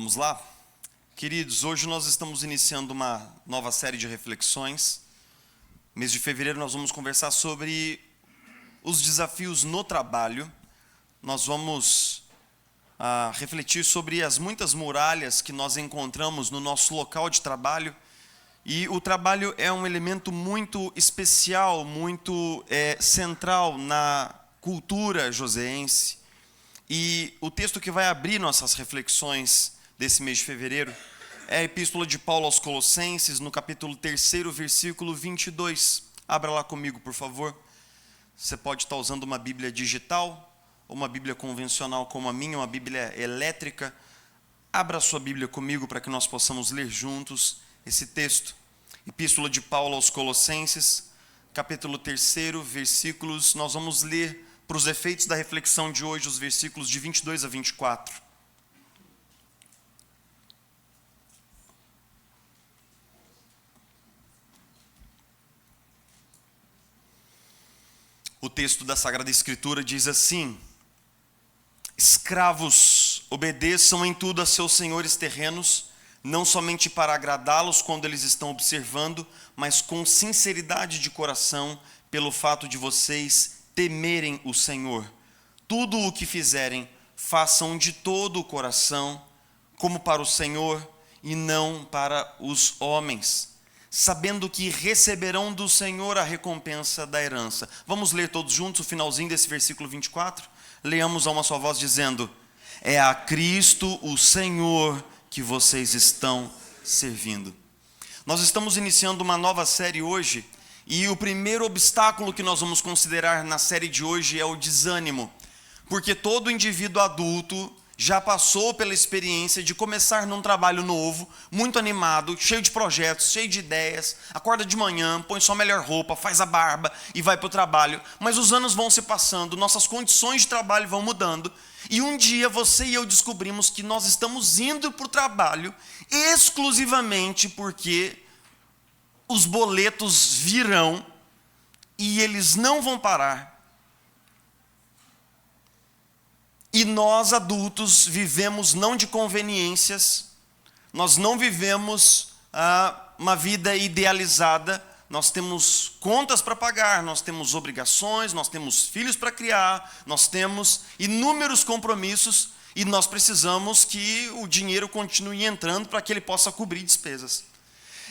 Vamos lá? Queridos, hoje nós estamos iniciando uma nova série de reflexões. Mês de fevereiro nós vamos conversar sobre os desafios no trabalho. Nós vamos refletir sobre as muitas muralhas que nós encontramos no nosso local de trabalho. E o trabalho é um elemento muito especial, muito central na cultura joseense. E o texto que vai abrir nossas reflexões desse mês de fevereiro é a Epístola de Paulo aos Colossenses, no capítulo 3, versículo 22. Abra lá comigo, por favor. Você pode estar usando uma Bíblia digital, ou uma Bíblia convencional como a minha, uma Bíblia elétrica. Abra a sua Bíblia comigo para que nós possamos ler juntos esse texto. Epístola de Paulo aos Colossenses, capítulo 3, versículos, nós vamos ler para os efeitos da reflexão de hoje, os versículos de 22 a 24. O texto da Sagrada Escritura diz assim: escravos, obedeçam em tudo a seus senhores terrenos, não somente para agradá-los quando eles estão observando, mas com sinceridade de coração, pelo fato de vocês temerem o Senhor. Tudo o que fizerem, façam de todo o coração, como para o Senhor e não para os homens, sabendo que receberão do Senhor a recompensa da herança. Vamos ler todos juntos o finalzinho desse versículo 24? Leamos a uma só voz dizendo: é a Cristo o Senhor que vocês estão servindo. Nós estamos iniciando uma nova série hoje, e o primeiro obstáculo que nós vamos considerar na série de hoje é o desânimo, porque todo indivíduo adulto já passou pela experiência de começar num trabalho novo, muito animado, cheio de projetos, cheio de ideias, acorda de manhã, põe sua melhor roupa, faz a barba e vai para o trabalho. Mas os anos vão se passando, nossas condições de trabalho vão mudando, e um dia você e eu descobrimos que nós estamos indo para o trabalho exclusivamente porque os boletos virão e eles não vão parar. E nós, adultos, vivemos não de conveniências, nós não vivemos uma vida idealizada, nós temos contas para pagar, nós temos obrigações, nós temos filhos para criar, nós temos inúmeros compromissos e nós precisamos que o dinheiro continue entrando para que ele possa cobrir despesas.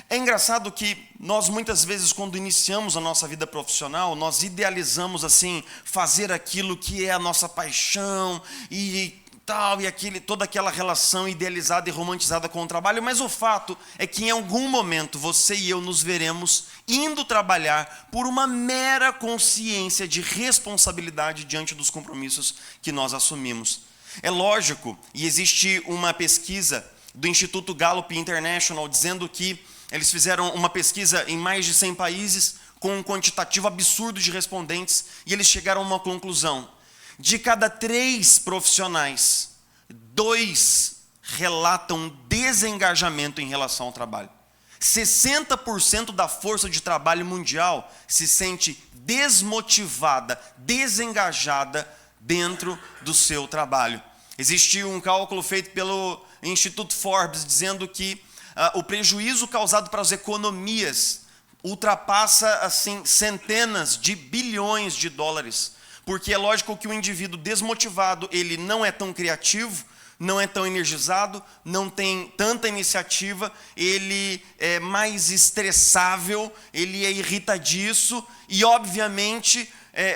É engraçado que nós muitas vezes, quando iniciamos a nossa vida profissional, nós idealizamos assim, fazer aquilo que é a nossa paixão e tal, e toda aquela relação idealizada e romantizada com o trabalho, mas o fato é que em algum momento você e eu nos veremos indo trabalhar por uma mera consciência de responsabilidade diante dos compromissos que nós assumimos. É lógico, e existe uma pesquisa do Instituto Gallup International dizendo que eles fizeram uma pesquisa em mais de 100 países com um quantitativo absurdo de respondentes e eles chegaram a uma conclusão. De cada 3 profissionais, 2 relatam desengajamento em relação ao trabalho. 60% da força de trabalho mundial se sente desmotivada, desengajada dentro do seu trabalho. Existe um cálculo feito pelo Instituto Forbes dizendo que o prejuízo causado para as economias ultrapassa assim, centenas de bilhões de dólares. Porque é lógico que o indivíduo desmotivado, ele não é tão criativo, não é tão energizado, não tem tanta iniciativa, ele é mais estressável, ele é irritadiço e, obviamente,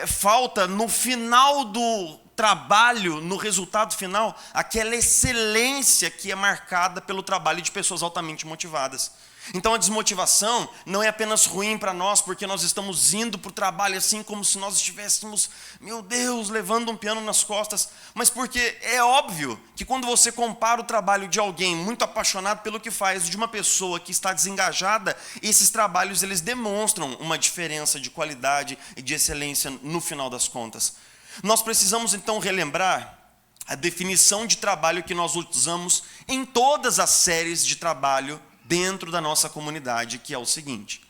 falta no final do trabalho, no resultado final, aquela excelência que é marcada pelo trabalho de pessoas altamente motivadas. Então a desmotivação não é apenas ruim para nós, porque nós estamos indo para o trabalho assim como se nós estivéssemos, meu Deus, levando um piano nas costas, mas porque é óbvio que quando você compara o trabalho de alguém muito apaixonado pelo que faz, de uma pessoa que está desengajada, esses trabalhos eles demonstram uma diferença de qualidade e de excelência no final das contas. Nós precisamos então relembrar a definição de trabalho que nós usamos em todas as séries de trabalho dentro da nossa comunidade, que é o seguinte: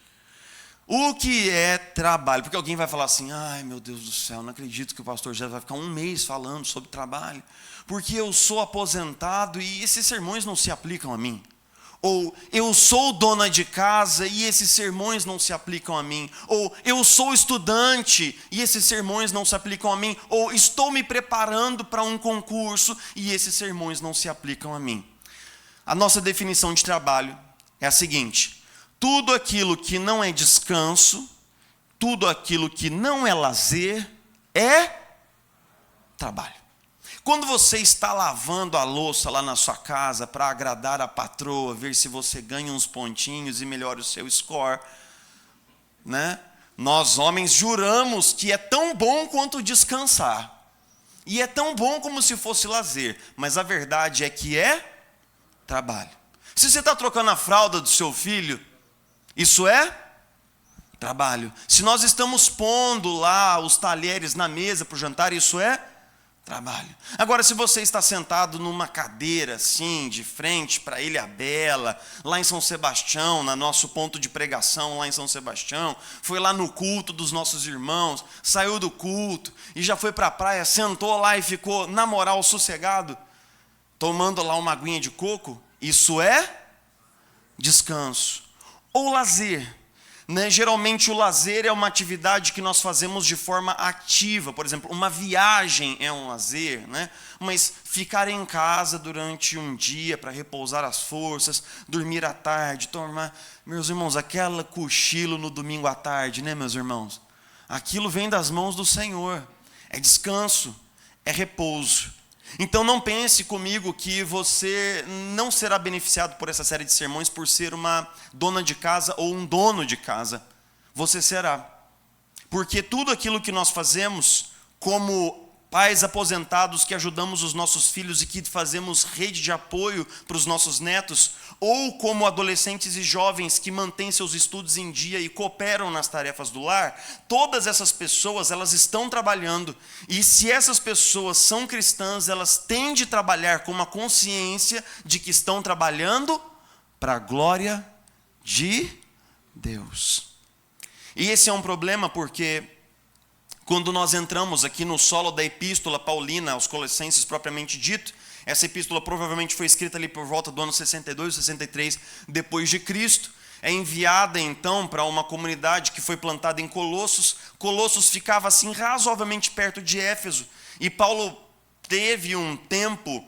O que é trabalho? Porque alguém vai falar assim, ai meu Deus do céu, não acredito que o pastor já vai ficar um mês falando sobre trabalho, porque eu sou aposentado e esses sermões não se aplicam a mim. Ou eu sou dona de casa e esses sermões não se aplicam a mim. Ou eu sou estudante e esses sermões não se aplicam a mim. Ou estou me preparando para um concurso e esses sermões não se aplicam a mim. A nossa definição de trabalho é a seguinte: tudo aquilo que não é descanso, tudo aquilo que não é lazer, é trabalho. Quando você está lavando a louça lá na sua casa para agradar a patroa, ver se você ganha uns pontinhos e melhora o seu score, né? Nós homens juramos que é tão bom quanto descansar. E é tão bom como se fosse lazer. Mas a verdade é que é trabalho. Se você está trocando a fralda do seu filho, isso é trabalho. Se nós estamos pondo lá os talheres na mesa para o jantar, isso é trabalho. Agora, se você está sentado numa cadeira assim, de frente para Ilhabela, lá em São Sebastião, no nosso ponto de pregação lá em São Sebastião, foi lá no culto dos nossos irmãos, saiu do culto e já foi para a praia, sentou lá e ficou na moral sossegado, tomando lá uma aguinha de coco, isso é descanso. Ou lazer. Geralmente o lazer é uma atividade que nós fazemos de forma ativa. Por exemplo, uma viagem é um lazer, mas ficar em casa durante um dia para repousar as forças, dormir à tarde, tomar, meus irmãos, aquela cochilo no domingo à tarde, meus irmãos? Aquilo vem das mãos do Senhor. É descanso, é repouso. Então não pense comigo que você não será beneficiado por essa série de sermões por ser uma dona de casa ou um dono de casa. Você será. Porque tudo aquilo que nós fazemos como pais aposentados que ajudamos os nossos filhos e que fazemos rede de apoio para os nossos netos, ou como adolescentes e jovens que mantêm seus estudos em dia e cooperam nas tarefas do lar, todas essas pessoas, elas estão trabalhando. E se essas pessoas são cristãs, elas têm de trabalhar com uma consciência de que estão trabalhando para a glória de Deus. E esse é um problema porque quando nós entramos aqui no solo da epístola paulina aos Colossenses propriamente dito, essa epístola provavelmente foi escrita ali por volta do ano 62, 63 depois de Cristo. É enviada então para uma comunidade que foi plantada em Colossos. Colossos ficava assim razoavelmente perto de Éfeso. E Paulo teve um tempo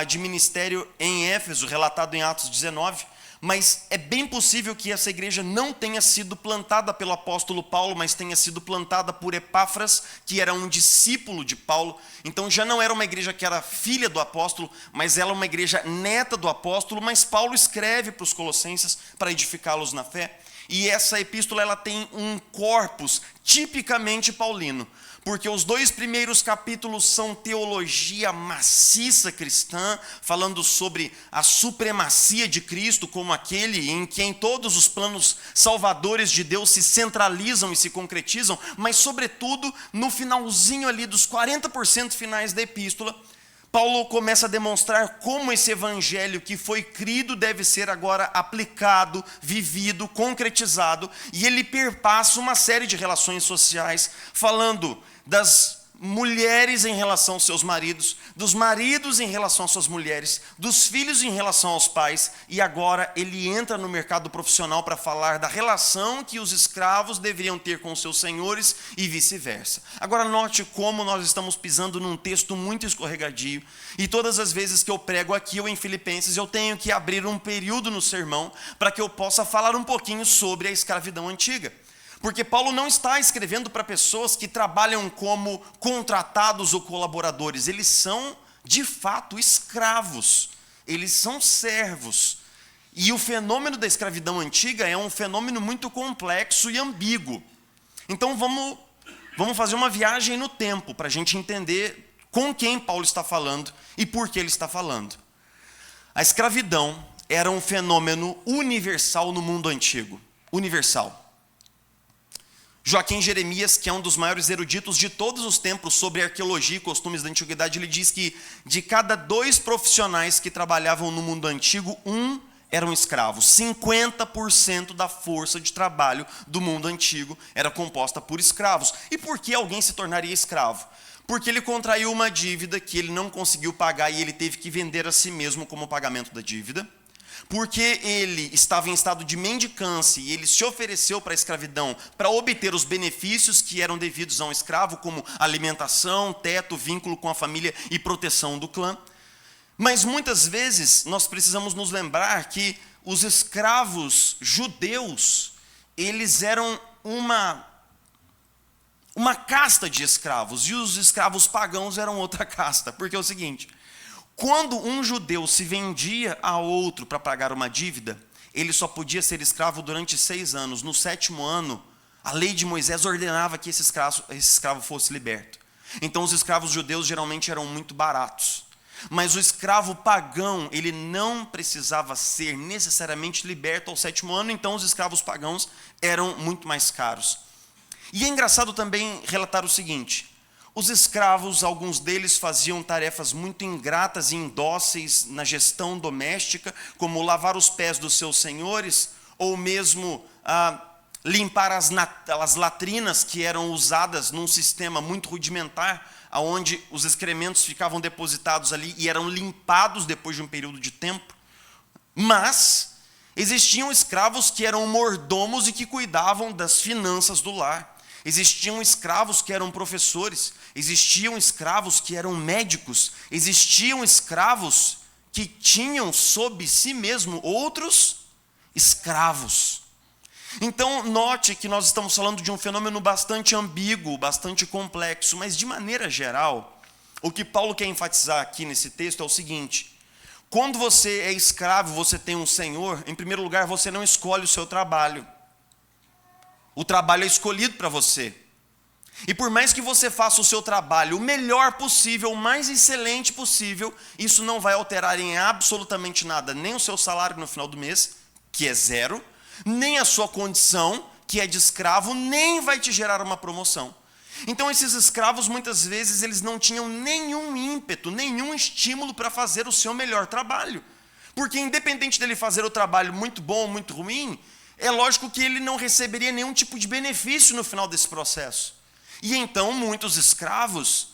de ministério em Éfeso, relatado em Atos 19. Mas é bem possível que essa igreja não tenha sido plantada pelo apóstolo Paulo, mas tenha sido plantada por Epáfras, que era um discípulo de Paulo. Então já não era uma igreja que era filha do apóstolo, mas ela é uma igreja neta do apóstolo, mas Paulo escreve para os colossenses para edificá-los na fé. E essa epístola ela tem um corpus tipicamente paulino, porque os 2 primeiros capítulos são teologia maciça cristã, falando sobre a supremacia de Cristo como aquele em quem todos os planos salvadores de Deus se centralizam e se concretizam, mas sobretudo no finalzinho ali dos 40% finais da epístola, Paulo começa a demonstrar como esse evangelho que foi crido deve ser agora aplicado, vivido, concretizado, e ele perpassa uma série de relações sociais, falando das mulheres em relação aos seus maridos, dos maridos em relação às suas mulheres, dos filhos em relação aos pais, e agora ele entra no mercado profissional para falar da relação que os escravos deveriam ter com os seus senhores e vice-versa. Agora note como nós estamos pisando num texto muito escorregadio, e todas as vezes que eu prego aqui ou em Filipenses, eu tenho que abrir um período no sermão para que eu possa falar um pouquinho sobre a escravidão antiga. Porque Paulo não está escrevendo para pessoas que trabalham como contratados ou colaboradores. Eles são, de fato, escravos. Eles são servos. E o fenômeno da escravidão antiga é um fenômeno muito complexo e ambíguo. Então vamos fazer uma viagem no tempo para a gente entender com quem Paulo está falando e por que ele está falando. A escravidão era um fenômeno universal no mundo antigo. Universal. Joaquim Jeremias, que é um dos maiores eruditos de todos os tempos sobre arqueologia e costumes da antiguidade, ele diz que de cada 2 profissionais que trabalhavam no mundo antigo, um eram escravos. 50% da força de trabalho do mundo antigo era composta por escravos. E por que alguém se tornaria escravo? Porque ele contraiu uma dívida que ele não conseguiu pagar e ele teve que vender a si mesmo como pagamento da dívida. Porque ele estava em estado de mendicância e ele se ofereceu para a escravidão para obter os benefícios que eram devidos a um escravo, como alimentação, teto, vínculo com a família e proteção do clã. Mas muitas vezes nós precisamos nos lembrar que os escravos judeus, eles eram uma casta de escravos, e os escravos pagãos eram outra casta, porque é o seguinte: quando um judeu se vendia a outro para pagar uma dívida, ele só podia ser escravo durante 6 anos. No 7º ano, a lei de Moisés ordenava que esse escravo fosse liberto. Então os escravos judeus geralmente eram muito baratos. Mas o escravo pagão, ele não precisava ser necessariamente liberto ao 7º ano, então os escravos pagãos eram muito mais caros. E é engraçado também relatar o seguinte: os escravos, alguns deles faziam tarefas muito ingratas e indóceis na gestão doméstica, como lavar os pés dos seus senhores, ou mesmo limpar as latrinas que eram usadas num sistema muito rudimentar, onde os excrementos ficavam depositados ali e eram limpados depois de um período de tempo. Mas existiam escravos que eram mordomos e que cuidavam das finanças do lar. Existiam escravos que eram professores, existiam escravos que eram médicos, existiam escravos que tinham sob si mesmo outros escravos. Então, note que nós estamos falando de um fenômeno bastante ambíguo, bastante complexo, mas de maneira geral, o que Paulo quer enfatizar aqui nesse texto é o seguinte: quando você é escravo, você tem um senhor, em primeiro lugar, você não escolhe o seu trabalho. O trabalho é escolhido para você. E por mais que você faça o seu trabalho o melhor possível, o mais excelente possível, isso não vai alterar em absolutamente nada, nem o seu salário no final do mês, que é 0, nem a sua condição, que é de escravo, nem vai te gerar uma promoção. Então esses escravos, muitas vezes, eles não tinham nenhum ímpeto, nenhum estímulo para fazer o seu melhor trabalho. Porque independente dele fazer o trabalho muito bom ou muito ruim, é lógico que ele não receberia nenhum tipo de benefício no final desse processo. E então muitos escravos,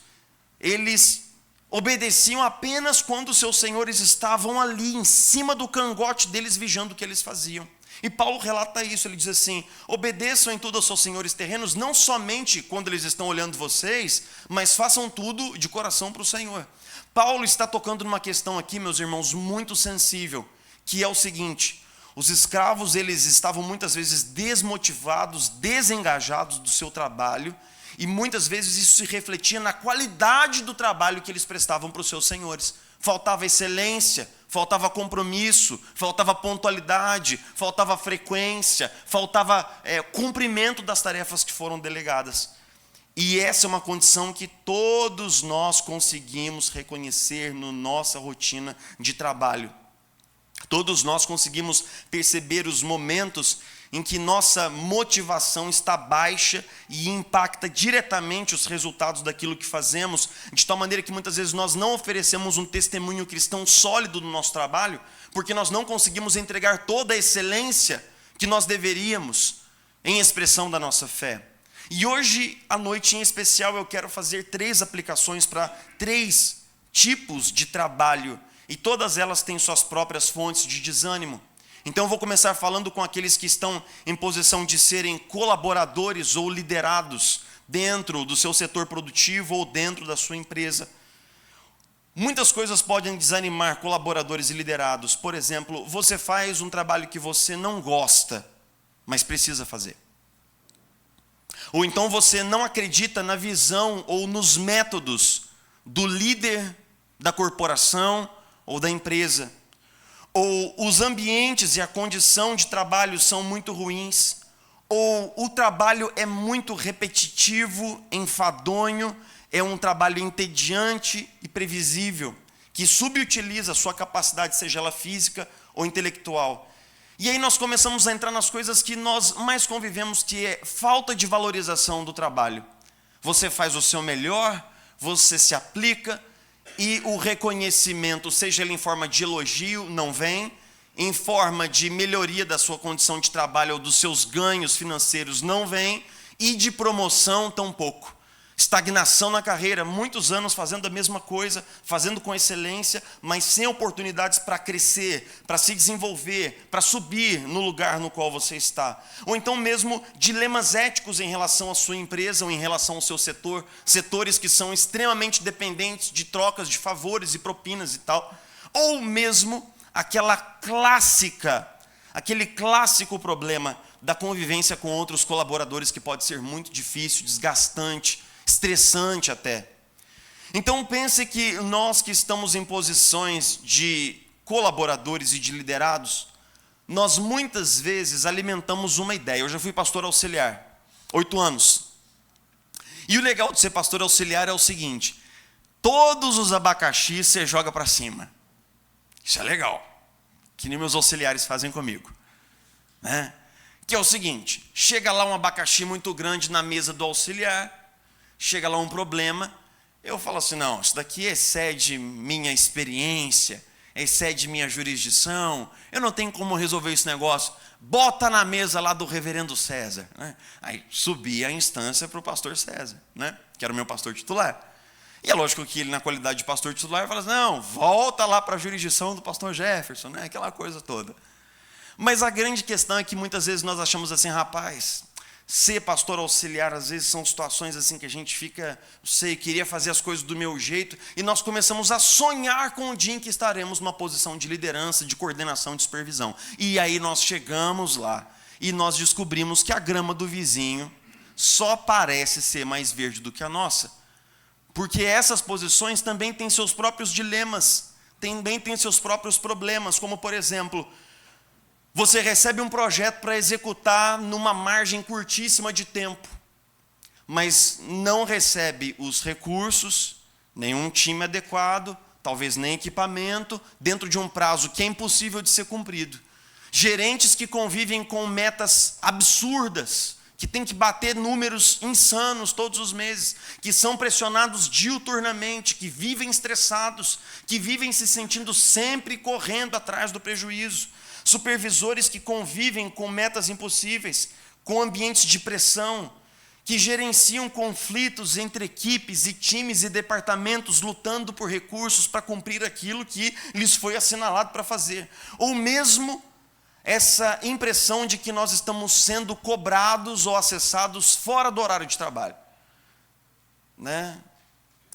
eles obedeciam apenas quando os seus senhores estavam ali, em cima do cangote deles, vigiando o que eles faziam. E Paulo relata isso, ele diz assim: obedeçam em tudo aos seus senhores terrenos, não somente quando eles estão olhando vocês, mas façam tudo de coração para o Senhor. Paulo está tocando numa questão aqui, meus irmãos, muito sensível, que é o seguinte: os escravos, eles estavam muitas vezes desmotivados, desengajados do seu trabalho, e muitas vezes isso se refletia na qualidade do trabalho que eles prestavam para os seus senhores. Faltava excelência, faltava compromisso, faltava pontualidade, faltava frequência, faltava cumprimento das tarefas que foram delegadas. E essa é uma condição que todos nós conseguimos reconhecer na nossa rotina de trabalho. Todos nós conseguimos perceber os momentos em que nossa motivação está baixa e impacta diretamente os resultados daquilo que fazemos, de tal maneira que muitas vezes nós não oferecemos um testemunho cristão sólido no nosso trabalho, porque nós não conseguimos entregar toda a excelência que nós deveríamos em expressão da nossa fé. E hoje, à noite em especial, eu quero fazer 3 aplicações para 3 tipos de trabalho, e todas elas têm suas próprias fontes de desânimo. Então eu vou começar falando com aqueles que estão em posição de serem colaboradores ou liderados dentro do seu setor produtivo ou dentro da sua empresa. Muitas coisas podem desanimar colaboradores e liderados. Por exemplo, você faz um trabalho que você não gosta, mas precisa fazer. Ou então você não acredita na visão ou nos métodos do líder da corporação ou da empresa. Ou os ambientes e a condição de trabalho são muito ruins, ou o trabalho é muito repetitivo, enfadonho, é um trabalho entediante e previsível, que subutiliza a sua capacidade, seja ela física ou intelectual. E aí nós começamos a entrar nas coisas que nós mais convivemos, que é falta de valorização do trabalho. Você faz o seu melhor, você se aplica, e o reconhecimento, seja ele em forma de elogio, não vem, em forma de melhoria da sua condição de trabalho ou dos seus ganhos financeiros não vem, e de promoção tampouco. Estagnação na carreira, muitos anos fazendo a mesma coisa, fazendo com excelência, mas sem oportunidades para crescer, para se desenvolver, para subir no lugar no qual você está. Ou então mesmo dilemas éticos em relação à sua empresa ou em relação ao seu setor, setores que são extremamente dependentes de trocas de favores e propinas e tal. Ou mesmo aquele clássico problema da convivência com outros colaboradores que pode ser muito difícil, desgastante, estressante até. Então pense que nós que estamos em posições de colaboradores e de liderados, nós muitas vezes alimentamos uma ideia. Eu já fui pastor auxiliar, 8 anos. E o legal de ser pastor auxiliar é o seguinte: todos os abacaxis você joga para cima. Isso é legal, que nem meus auxiliares fazem comigo, né? Que é o seguinte: chega lá um abacaxi muito grande na mesa do auxiliar, chega lá um problema, eu falo assim: não, isso daqui excede minha experiência, excede minha jurisdição, eu não tenho como resolver esse negócio, bota na mesa lá do reverendo César, né? Aí subia a instância para o pastor César, né? Que era o meu pastor titular. E é lógico que ele, na qualidade de pastor titular, fala assim: não, volta lá para a jurisdição do pastor Jefferson, né? Aquela coisa toda. Mas a grande questão é que muitas vezes nós achamos assim: rapaz, ser pastor auxiliar, às vezes são situações assim que a gente fica, não sei, queria fazer as coisas do meu jeito, e nós começamos a sonhar com o dia em que estaremos numa posição de liderança, de coordenação, de supervisão. E aí nós chegamos lá e nós descobrimos que a grama do vizinho só parece ser mais verde do que a nossa. Porque essas posições também têm seus próprios dilemas, também têm seus próprios problemas, como por exemplo, você recebe um projeto para executar numa margem curtíssima de tempo, mas não recebe os recursos, nenhum time adequado, talvez nem equipamento, dentro de um prazo que é impossível de ser cumprido. Gerentes que convivem com metas absurdas, que têm que bater números insanos todos os meses, que são pressionados diuturnamente, que vivem estressados, que vivem se sentindo sempre correndo atrás do prejuízo. Supervisores que convivem com metas impossíveis, com ambientes de pressão, que gerenciam conflitos entre equipes e times e departamentos lutando por recursos para cumprir aquilo que lhes foi assinalado para fazer. Ou mesmo essa impressão de que nós estamos sendo cobrados ou acessados fora do horário de trabalho, né?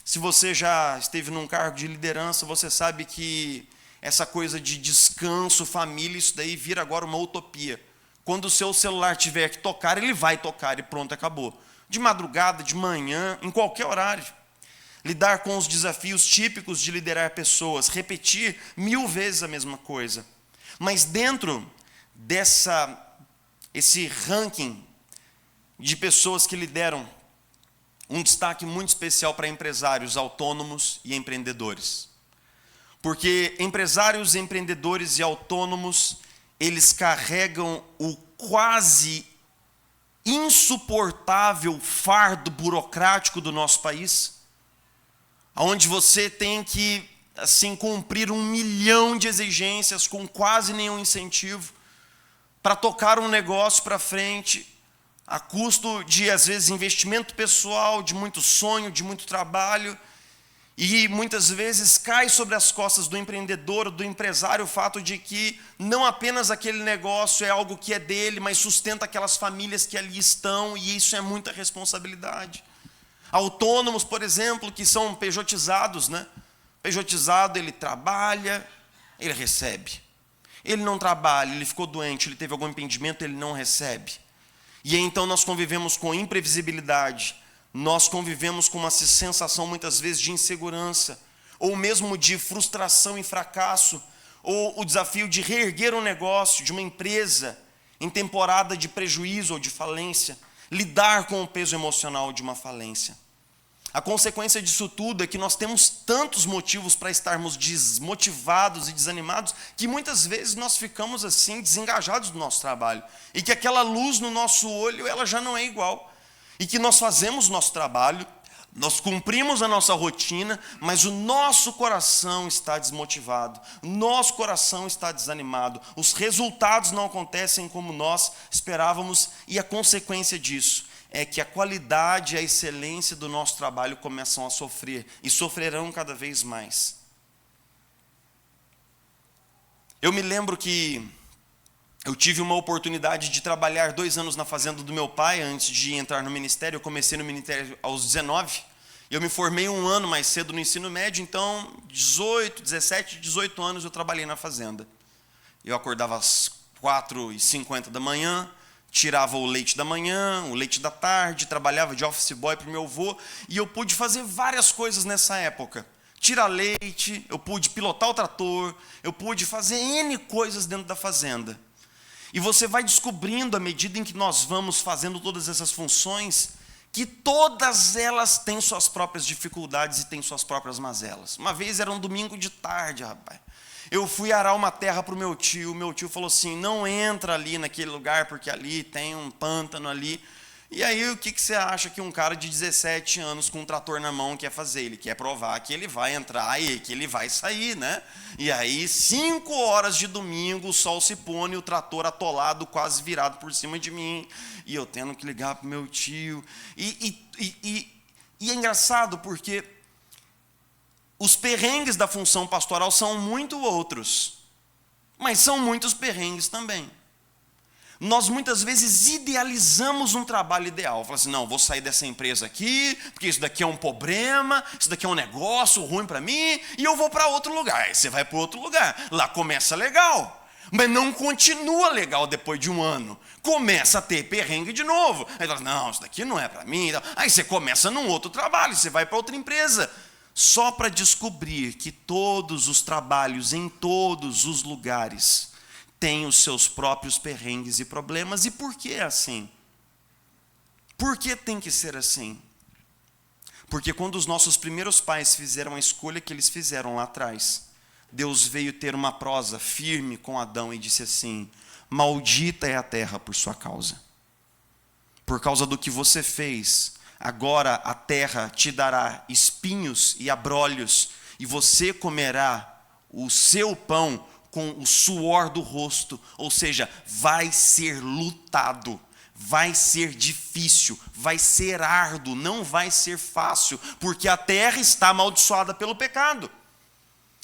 Se você já esteve num cargo de liderança, você sabe que essa coisa de descanso, família, isso daí vira agora uma utopia. Quando o seu celular tiver que tocar, ele vai tocar e pronto, acabou. De madrugada, de manhã, em qualquer horário. Lidar com os desafios típicos de liderar pessoas, repetir 1000 vezes a mesma coisa. Mas dentro esse ranking de pessoas que lideram, um destaque muito especial para empresários autônomos e empreendedores. Porque empresários, empreendedores e autônomos, eles carregam o quase insuportável fardo burocrático do nosso país, onde você tem que assim cumprir 1 milhão de exigências com quase nenhum incentivo para tocar um negócio para frente, a custo de, às vezes, investimento pessoal, de muito sonho, de muito trabalho. E muitas vezes cai sobre as costas do empreendedor, do empresário, o fato de que não apenas aquele negócio é algo que é dele, mas sustenta aquelas famílias que ali estão, e isso é muita responsabilidade. Autônomos, por exemplo, que são pejotizados, né? Pejotizado, ele trabalha, ele recebe. Ele não trabalha, ele ficou doente, ele teve algum impedimento, ele não recebe. E aí, então nós convivemos com imprevisibilidade, nós convivemos com uma sensação muitas vezes de insegurança, ou mesmo de frustração e fracasso, ou o desafio de reerguer um negócio, de uma empresa em temporada de prejuízo ou de falência, lidar com o peso emocional de uma falência. A consequência disso tudo é que nós temos tantos motivos para estarmos desmotivados e desanimados, que muitas vezes nós ficamos assim desengajados do nosso trabalho, e que aquela luz no nosso olho ela já não é igual. E que nós fazemos o nosso trabalho, Nós cumprimos a nossa rotina, mas o nosso coração está desmotivado, nosso coração está desanimado, os resultados não acontecem como nós esperávamos, e a consequência disso é que a qualidade e a excelência do nosso trabalho começam a sofrer, e sofrerão cada vez mais. Eu me lembro que eu tive uma oportunidade de trabalhar 2 anos na fazenda do meu pai, antes de entrar no ministério. Eu comecei no ministério aos 19, eu me formei 1 ano mais cedo no ensino médio, então 18 anos eu trabalhei na fazenda. Eu acordava às 4h50 da manhã, tirava o leite da manhã, o leite da tarde, trabalhava de office boy para o meu avô, e eu pude fazer várias coisas nessa época. Tirar leite, eu pude pilotar o trator, eu pude fazer N coisas dentro da fazenda. E você vai descobrindo, à medida em que nós vamos fazendo todas essas funções, que todas elas têm suas próprias dificuldades e têm suas próprias mazelas. Uma vez era um domingo de tarde, rapaz. Eu fui arar uma terra para o meu tio falou assim, não entra ali naquele lugar, porque ali tem um pântano ali. E aí, o que você acha que um cara de 17 anos com um trator na mão quer fazer? Ele quer provar que ele vai entrar e que ele vai sair, né? E aí, 5 horas de domingo, o sol se põe, o trator atolado, quase virado por cima de mim. E eu tendo que ligar para o meu tio. E é engraçado porque os perrengues da função pastoral são muito outros. Mas são muitos perrengues também. Nós muitas vezes idealizamos um trabalho ideal. Falamos assim, não, vou sair dessa empresa aqui, porque isso daqui é um problema, isso daqui é um negócio ruim para mim, e eu vou para outro lugar. Aí você vai para outro lugar, lá começa legal, mas não continua legal depois de 1 ano. Começa a ter perrengue de novo. Aí fala, não, isso daqui não é para mim. Aí você começa num outro trabalho, você vai para outra empresa. Só para descobrir que todos os trabalhos, em todos os lugares, tem os seus próprios perrengues e problemas. E por que é assim? Por que tem que ser assim? Porque quando os nossos primeiros pais fizeram a escolha que eles fizeram lá atrás, Deus veio ter uma prosa firme com Adão e disse assim, maldita é a terra por sua causa. Por causa do que você fez, agora a terra te dará espinhos e abrolhos, e você comerá o seu pão com o suor do rosto, ou seja, vai ser lutado, vai ser difícil, vai ser árduo, não vai ser fácil, porque a terra está amaldiçoada pelo pecado.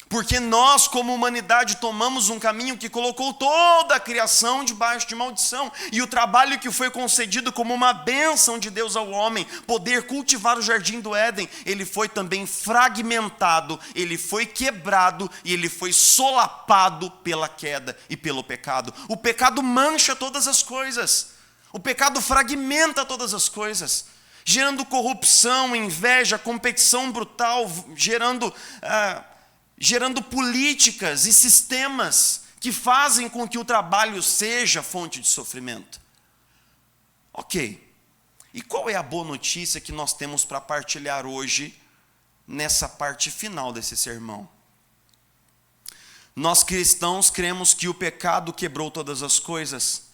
Porque nós, como humanidade, tomamos um caminho que colocou toda a criação debaixo de maldição. E o trabalho que foi concedido como uma bênção de Deus ao homem, poder cultivar o jardim do Éden, ele foi também fragmentado, ele foi quebrado e ele foi solapado pela queda e pelo pecado. O pecado mancha todas as coisas. O pecado fragmenta todas as coisas, gerando corrupção, inveja, competição brutal, gerando políticas e sistemas que fazem com que o trabalho seja fonte de sofrimento. Ok. E qual é a boa notícia que nós temos para partilhar hoje, nessa parte final desse sermão? Nós cristãos cremos que o pecado quebrou todas as coisas,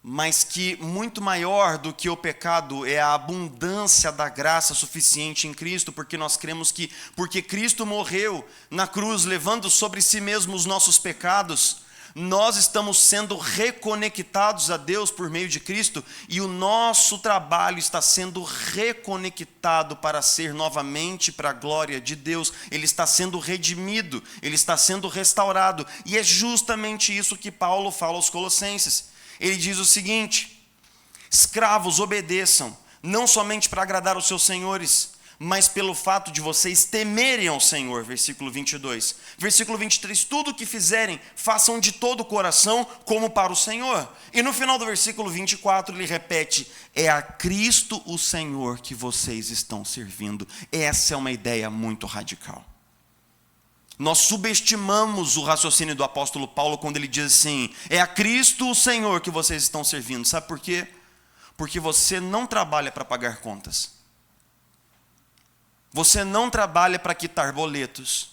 mas que muito maior do que o pecado é a abundância da graça suficiente em Cristo, porque nós cremos que, porque Cristo morreu na cruz, levando sobre si mesmo os nossos pecados, nós estamos sendo reconectados a Deus por meio de Cristo, e o nosso trabalho está sendo reconectado para ser novamente para a glória de Deus. Ele está sendo redimido, ele está sendo restaurado, e é justamente isso que Paulo fala aos Colossenses. Ele diz o seguinte, escravos, obedeçam, não somente para agradar os seus senhores, mas pelo fato de vocês temerem ao Senhor, versículo 22. Versículo 23, tudo o que fizerem, façam de todo o coração, como para o Senhor. E no final do versículo 24, ele repete, é a Cristo o Senhor que vocês estão servindo. Essa é uma ideia muito radical. Nós subestimamos o raciocínio do apóstolo Paulo quando ele diz assim, é a Cristo o Senhor que vocês estão servindo. Sabe por quê? Porque você não trabalha para pagar contas. Você não trabalha para quitar boletos.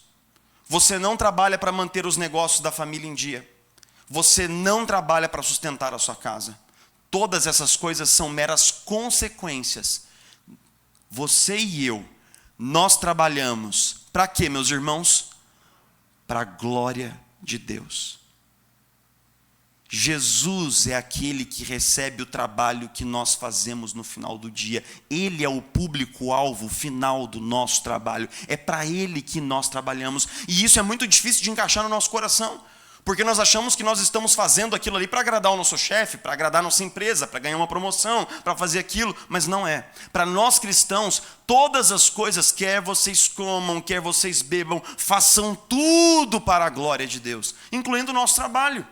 Você não trabalha para manter os negócios da família em dia. Você não trabalha para sustentar a sua casa. Todas essas coisas são meras consequências você e eu, nós trabalhamos para quê, meus irmãos? Para a glória de Deus. Jesus é aquele que recebe o trabalho que nós fazemos no final do dia. Ele é o público-alvo final do nosso trabalho. É para Ele que nós trabalhamos. E isso é muito difícil de encaixar no nosso coração. Porque nós achamos que nós estamos fazendo aquilo ali para agradar o nosso chefe, para agradar a nossa empresa, para ganhar uma promoção, para fazer aquilo. Mas não é. Para nós cristãos, todas as coisas, quer vocês comam, quer vocês bebam, façam tudo para a glória de Deus, incluindo o nosso trabalho.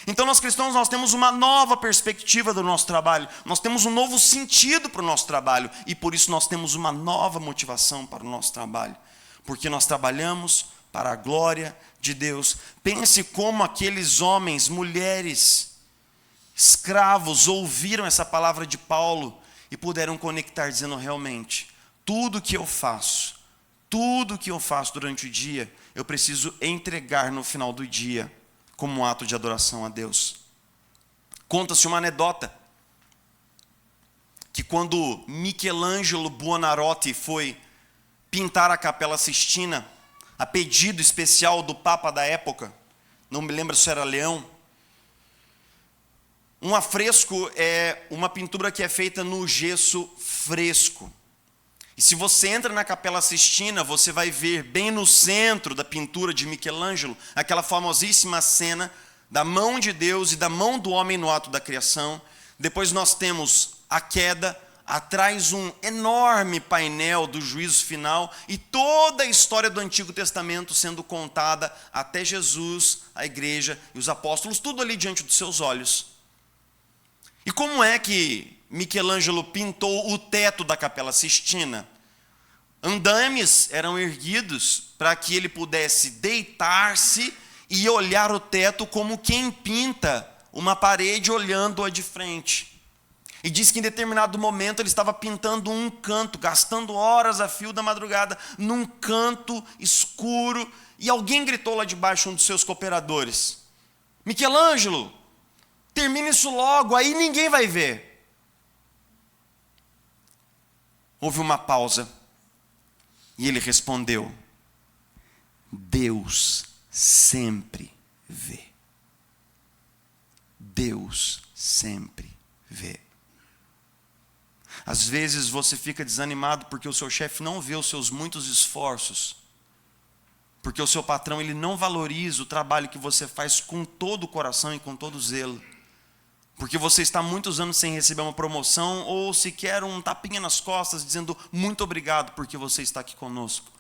Então nós cristãos, nós temos uma nova perspectiva do nosso trabalho, nós temos um novo sentido para o nosso trabalho, e por isso nós temos uma nova motivação para o nosso trabalho, porque nós trabalhamos para a glória de Deus. Pense como aqueles homens, mulheres, escravos, ouviram essa palavra de Paulo e puderam conectar, dizendo: realmente, tudo que eu faço durante o dia, eu preciso entregar no final do dia, como um ato de adoração a Deus. Conta-se uma anedota, que quando Michelangelo Buonarroti foi pintar a Capela Sistina, a pedido especial do Papa da época, não me lembro se era Leão, um afresco é uma pintura que é feita no gesso fresco. E se você entra na Capela Sistina, você vai ver bem no centro da pintura de Michelangelo, aquela famosíssima cena da mão de Deus e da mão do homem no ato da criação. Depois nós temos a queda, atrás um enorme painel do juízo final e toda a história do Antigo Testamento sendo contada até Jesus, a igreja e os apóstolos, tudo ali diante dos seus olhos. E como é que Michelangelo pintou o teto da Capela Sistina? Andames eram erguidos para que ele pudesse deitar-se e olhar o teto como quem pinta uma parede olhando-a de frente. E diz que em determinado momento ele estava pintando um canto, gastando horas a fio da madrugada, num canto escuro, e alguém gritou lá de baixo, um dos seus cooperadores: Michelangelo, termina isso logo, aí ninguém vai ver. Houve uma pausa e ele respondeu: Deus sempre vê. Deus sempre vê. Às vezes você fica desanimado porque o seu chefe não vê os seus muitos esforços, porque o seu patrão ele não valoriza o trabalho que você faz com todo o coração e com todo o zelo. Porque você está há muitos anos sem receber uma promoção ou sequer um tapinha nas costas dizendo muito obrigado porque você está aqui conosco.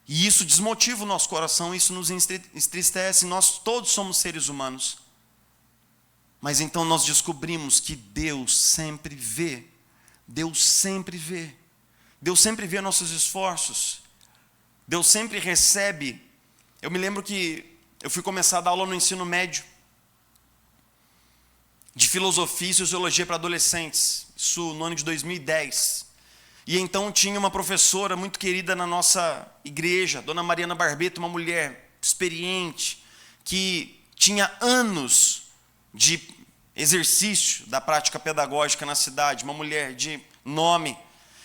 E isso desmotiva o nosso coração, isso nos entristece, nós todos somos seres humanos. Mas então nós descobrimos que Deus sempre vê. Deus sempre vê. Deus sempre vê nossos esforços. Deus sempre recebe. Eu me lembro que eu fui começar a dar aula no ensino médio de filosofia e sociologia para adolescentes, isso no ano de 2010. E então tinha uma professora muito querida na nossa igreja, Dona Mariana Barbeto, uma mulher experiente, que tinha anos de exercício da prática pedagógica na cidade, uma mulher de nome.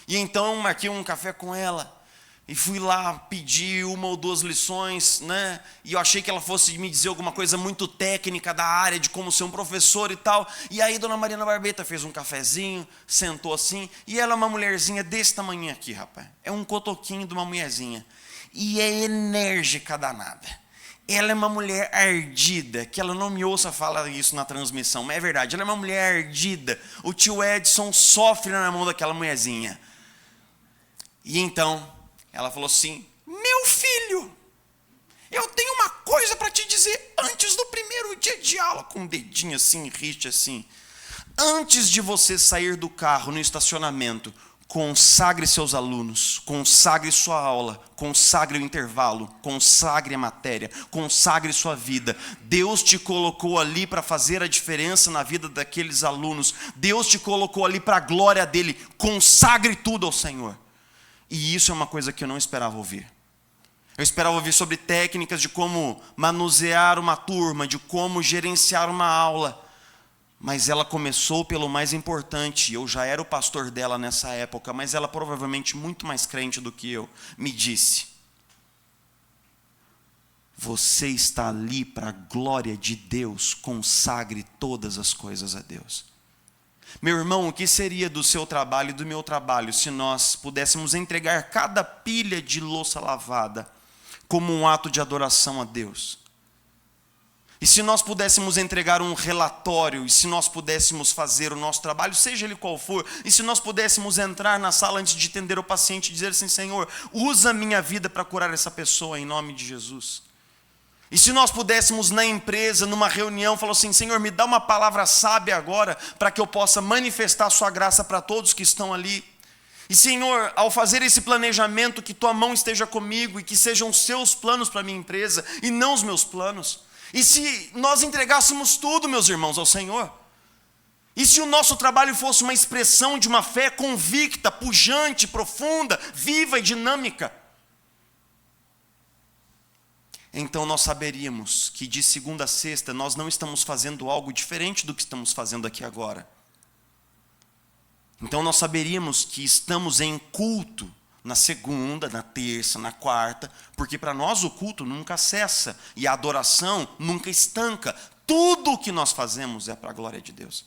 E então marquei um café com ela, e fui lá pedir uma ou duas lições, né? E eu achei que ela fosse me dizer alguma coisa muito técnica da área, de como ser um professor e tal. E aí Dona Mariana Barbeta fez um cafezinho, sentou assim, e ela é uma mulherzinha desse tamanho aqui, rapaz. É um cotoquinho de uma mulherzinha. E é enérgica danada. Ela é uma mulher ardida, que ela não me ouça falar isso na transmissão, mas é verdade, ela é uma mulher ardida. O tio Edson sofre na mão daquela mulherzinha. E então ela falou assim: meu filho, eu tenho uma coisa para te dizer antes do primeiro dia de aula, com um dedinho assim, riste assim. Antes de você sair do carro no estacionamento, consagre seus alunos, consagre sua aula, consagre o intervalo, consagre a matéria, consagre sua vida. Deus te colocou ali para fazer a diferença na vida daqueles alunos. Deus te colocou ali para a glória dele. Consagre tudo ao Senhor. E isso é uma coisa que eu não esperava ouvir. Eu esperava ouvir sobre técnicas de como manusear uma turma, de como gerenciar uma aula. Mas ela começou pelo mais importante. Eu já era o pastor dela nessa época, mas ela provavelmente muito mais crente do que eu, me disse: você está ali para a glória de Deus, consagre todas as coisas a Deus. Meu irmão, o que seria do seu trabalho e do meu trabalho se nós pudéssemos entregar cada pilha de louça lavada como um ato de adoração a Deus? E se nós pudéssemos entregar um relatório, e se nós pudéssemos fazer o nosso trabalho, seja ele qual for, e se nós pudéssemos entrar na sala antes de atender o paciente e dizer assim: Senhor, usa a minha vida para curar essa pessoa em nome de Jesus. E se nós pudéssemos na empresa, numa reunião, falar assim: Senhor, me dá uma palavra sábia agora, para que eu possa manifestar a sua graça para todos que estão ali. E Senhor, ao fazer esse planejamento, que tua mão esteja comigo e que sejam os seus planos para a minha empresa e não os meus planos. E se nós entregássemos tudo, meus irmãos, ao Senhor? E se o nosso trabalho fosse uma expressão de uma fé convicta, pujante, profunda, viva e dinâmica? Então nós saberíamos que de segunda a sexta nós não estamos fazendo algo diferente do que estamos fazendo aqui agora. Então nós saberíamos que estamos em culto na segunda, na terça, na quarta, porque para nós o culto nunca cessa e a adoração nunca estanca. Tudo o que nós fazemos é para a glória de Deus.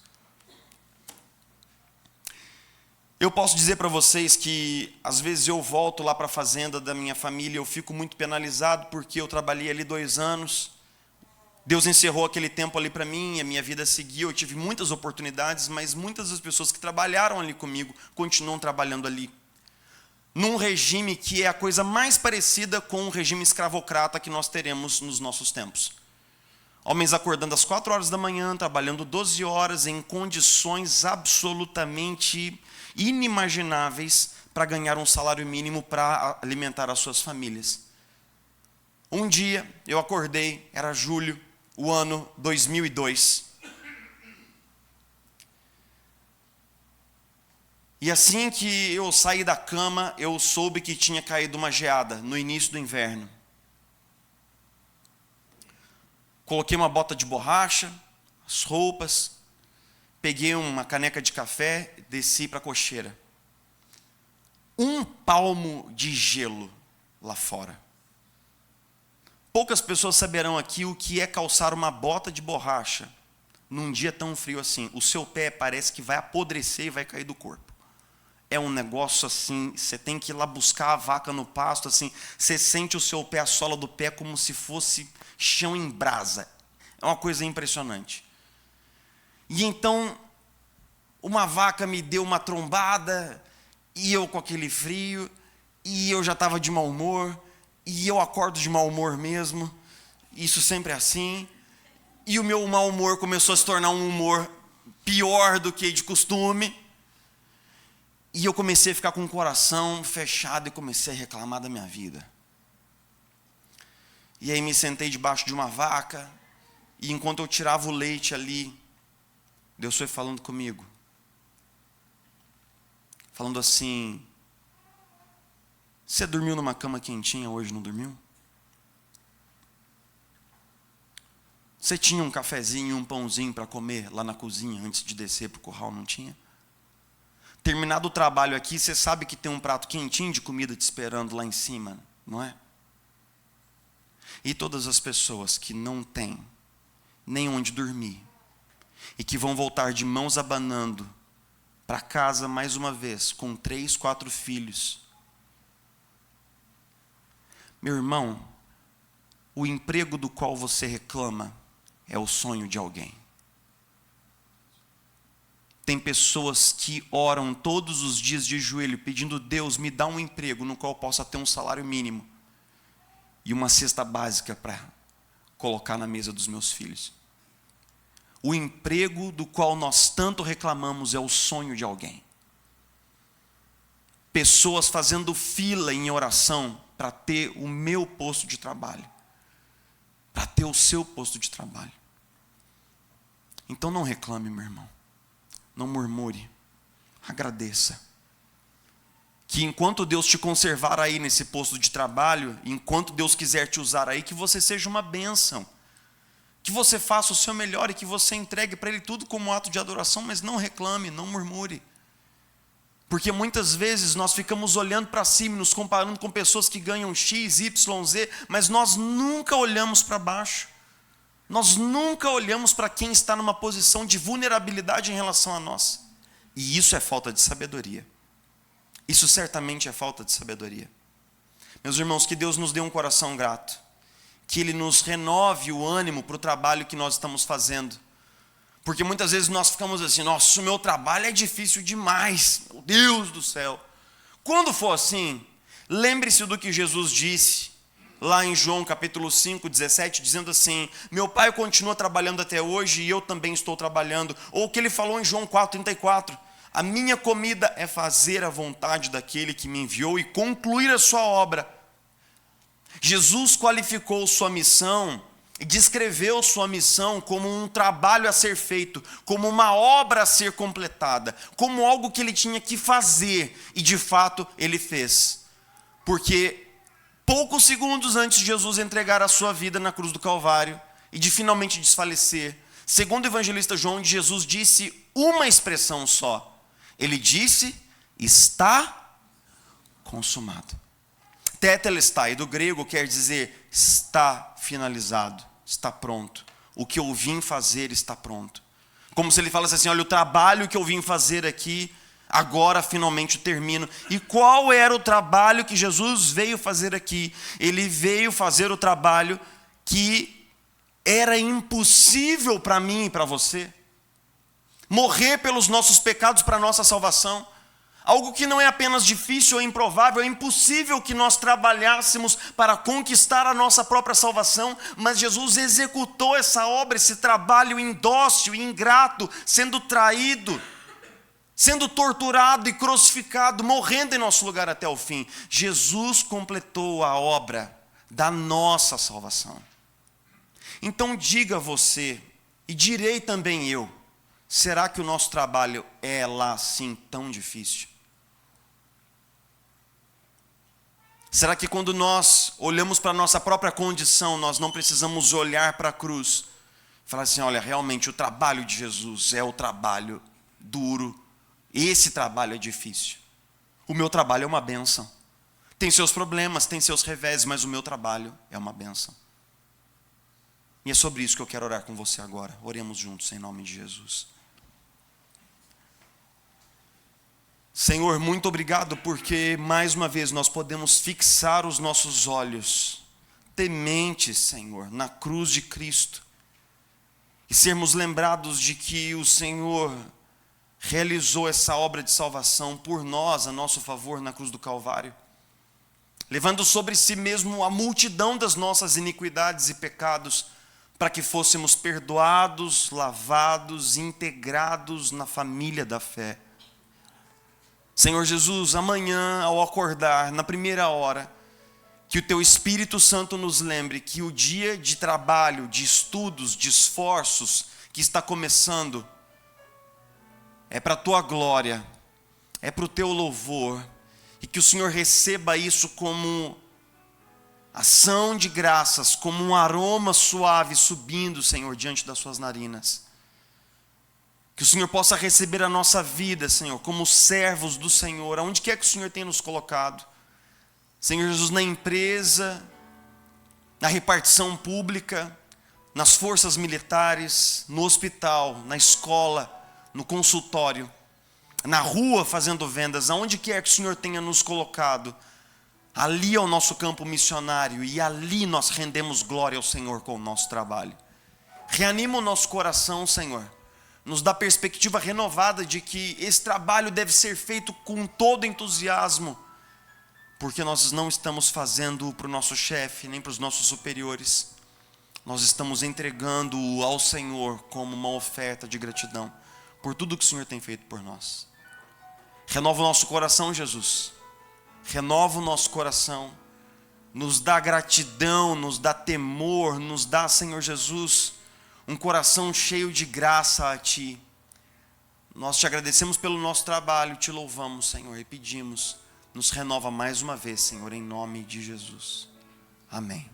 Eu posso dizer para vocês que às vezes eu volto lá para a fazenda da minha família, eu fico muito penalizado porque eu trabalhei ali 2 anos. Deus encerrou aquele tempo ali para mim, a minha vida seguiu, eu tive muitas oportunidades, mas muitas das pessoas que trabalharam ali comigo continuam trabalhando ali. Num regime que é a coisa mais parecida com o regime escravocrata que nós teremos nos nossos tempos. Homens acordando às 4 horas da manhã, trabalhando 12 horas em condições absolutamente inimagináveis para ganhar um salário mínimo para alimentar as suas famílias. Um dia eu acordei, era julho, o ano 2002. E assim que eu saí da cama, eu soube que tinha caído uma geada no início do inverno. Coloquei uma bota de borracha, as roupas, peguei uma caneca de café, desci para a cocheira. 1 palmo de gelo lá fora. Poucas pessoas saberão aqui o que é calçar uma bota de borracha num dia tão frio assim. O seu pé parece que vai apodrecer e vai cair do corpo. É um negócio assim, você tem que ir lá buscar a vaca no pasto, assim, você sente o seu pé, a sola do pé, como se fosse chão em brasa. É uma coisa impressionante. E então, uma vaca me deu uma trombada, e eu com aquele frio, e eu já estava de mau humor, e eu acordo de mau humor mesmo, isso sempre é assim, e o meu mau humor começou a se tornar um humor pior do que de costume, e eu comecei a ficar com o coração fechado e comecei a reclamar da minha vida. E aí me sentei debaixo de uma vaca, e enquanto eu tirava o leite ali, Deus foi falando comigo. Falando assim: você dormiu numa cama quentinha hoje, não dormiu? Você tinha um cafezinho e um pãozinho para comer lá na cozinha antes de descer para o curral, não tinha? Terminado o trabalho aqui, você sabe que tem um prato quentinho de comida te esperando lá em cima, não é? E todas as pessoas que não têm nem onde dormir e que vão voltar de mãos abanando para casa mais uma vez com 3, 4 filhos. Meu irmão, o emprego do qual você reclama é o sonho de alguém. Tem pessoas que oram todos os dias de joelho pedindo: Deus, me dá um emprego no qual eu possa ter um salário mínimo e uma cesta básica para colocar na mesa dos meus filhos. O emprego do qual nós tanto reclamamos é o sonho de alguém. Pessoas fazendo fila em oração para ter o meu posto de trabalho, para ter o seu posto de trabalho. Então não reclame, meu irmão. Não murmure, agradeça. Que enquanto Deus te conservar aí nesse posto de trabalho, enquanto Deus quiser te usar aí, que você seja uma bênção. que você faça o seu melhor e que você entregue para Ele tudo como ato de adoração, mas não reclame, não murmure. Porque muitas vezes nós ficamos olhando para cima e nos comparando com pessoas que ganham X, Y, Z, mas nós nunca olhamos para baixo. Nós nunca olhamos para quem está numa posição de vulnerabilidade em relação a nós. E isso é falta de sabedoria. Isso certamente é falta de sabedoria. Meus irmãos, que Deus nos dê um coração grato. Que Ele nos renove o ânimo para o trabalho que nós estamos fazendo. Porque muitas vezes nós ficamos assim, nossa, o meu trabalho é difícil demais, meu Deus do céu. Quando for assim, lembre-se do que Jesus disse, lá em João capítulo 5, 17, dizendo assim, meu Pai continua trabalhando até hoje e eu também estou trabalhando. Ou o que Ele falou em João 4, 34, a minha comida é fazer a vontade daquele que me enviou e concluir a sua obra. Jesus qualificou sua missão e descreveu sua missão como um trabalho a ser feito, como uma obra a ser completada, como algo que Ele tinha que fazer, e de fato Ele fez. Porque poucos segundos antes de Jesus entregar a sua vida na cruz do Calvário e de finalmente desfalecer, segundo o evangelista João, Jesus disse uma expressão só. Ele disse, está consumado. Tetelestai, do grego, quer dizer, está finalizado, está pronto. O que eu vim fazer está pronto. Como se Ele falasse assim, olha, o trabalho que eu vim fazer aqui, agora finalmente termino. E qual era o trabalho que Jesus veio fazer aqui? Ele veio fazer o trabalho que era impossível para mim e para você. Morrer pelos nossos pecados para a nossa salvação. Algo que não é apenas difícil ou improvável, é impossível que nós trabalhássemos para conquistar a nossa própria salvação, mas Jesus executou essa obra, esse trabalho indócil e ingrato, sendo traído, sendo torturado e crucificado, morrendo em nosso lugar até o fim. Jesus completou a obra da nossa salvação. Então diga você, e direi também eu, será que o nosso trabalho é lá assim tão difícil? Será que quando nós olhamos para a nossa própria condição, nós não precisamos olhar para a cruz e falar assim, olha, realmente o trabalho de Jesus é o trabalho duro, esse trabalho é difícil. O meu trabalho é uma bênção. Tem seus problemas, tem seus revés, mas o meu trabalho é uma bênção. E é sobre isso que eu quero orar com você agora. Oremos juntos em nome de Jesus. Senhor, muito obrigado porque mais uma vez nós podemos fixar os nossos olhos tementes, Senhor, na cruz de Cristo e sermos lembrados de que o Senhor realizou essa obra de salvação por nós, a nosso favor, na cruz do Calvário, levando sobre si mesmo a multidão das nossas iniquidades e pecados, para que fôssemos perdoados, lavados, integrados na família da fé. Senhor Jesus, amanhã ao acordar, na primeira hora, que o Teu Espírito Santo nos lembre que o dia de trabalho, de estudos, de esforços que está começando, é para a Tua glória, é para o Teu louvor, e que o Senhor receba isso como ação de graças, como um aroma suave subindo, Senhor, diante das Suas narinas. Que o Senhor possa receber a nossa vida, Senhor, como servos do Senhor, aonde quer que o Senhor tenha nos colocado. Senhor Jesus, na empresa, na repartição pública, nas forças militares, no hospital, na escola, no consultório, na rua fazendo vendas, aonde quer que o Senhor tenha nos colocado, ali é o nosso campo missionário e ali nós rendemos glória ao Senhor com o nosso trabalho. Reanima o nosso coração, Senhor. Nos dá perspectiva renovada de que esse trabalho deve ser feito com todo entusiasmo, porque nós não estamos fazendo para o nosso chefe, nem para os nossos superiores. Nós estamos entregando ao Senhor como uma oferta de gratidão por tudo que o Senhor tem feito por nós. Renova o nosso coração, Jesus. Renova o nosso coração. Nos dá gratidão, nos dá temor, nos dá, Senhor Jesus, um coração cheio de graça a Ti. Nós Te agradecemos pelo nosso trabalho, Te louvamos, Senhor, e pedimos, nos renova mais uma vez, Senhor, em nome de Jesus. Amém.